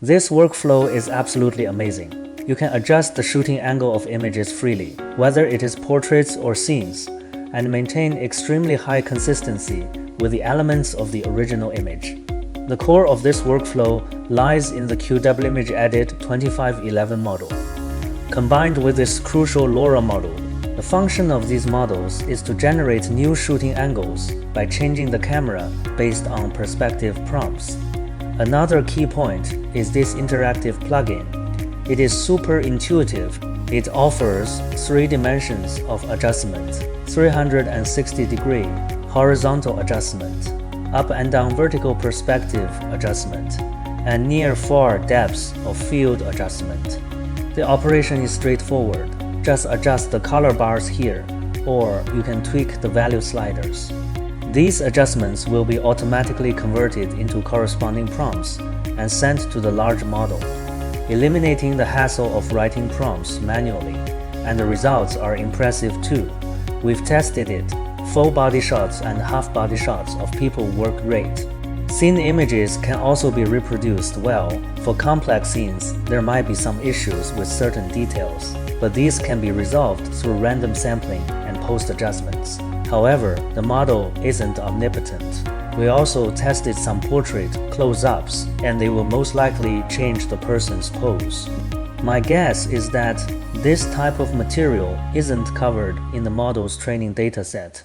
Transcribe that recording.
This workflow is absolutely amazing. You can adjust the shooting angle of images freely, whether it is portraits or scenes, and maintain extremely high consistency with the elements of the original image. The core of this workflow lies in the Qwen Image Edit 2511 model. Combined with this crucial Lora model, the function of these models is to generate new shooting angles by changing the camera based on perspective prompts. Another key point is this interactive plugin. It is super intuitive. It offers 3 dimensions of adjustment, 360-degree horizontal adjustment, up and down vertical perspective adjustment, and near-far depths of field adjustment. The operation is straightforward. Just adjust the color bars here, or you can tweak the value sliders. These adjustments will be automatically converted into corresponding prompts and sent to the large model, eliminating the hassle of writing prompts manually, and the results are impressive too. We've tested it. Full body shots and half body shots of people work great. Scene images can also be reproduced well. For complex scenes, there might be some issues with certain details, but these can be resolved through random sampling and post-adjustments. However, the model isn't omnipotent. We also tested some portrait close-ups, and they will most likely change the person's pose. My guess is that this type of material isn't covered in the model's training dataset.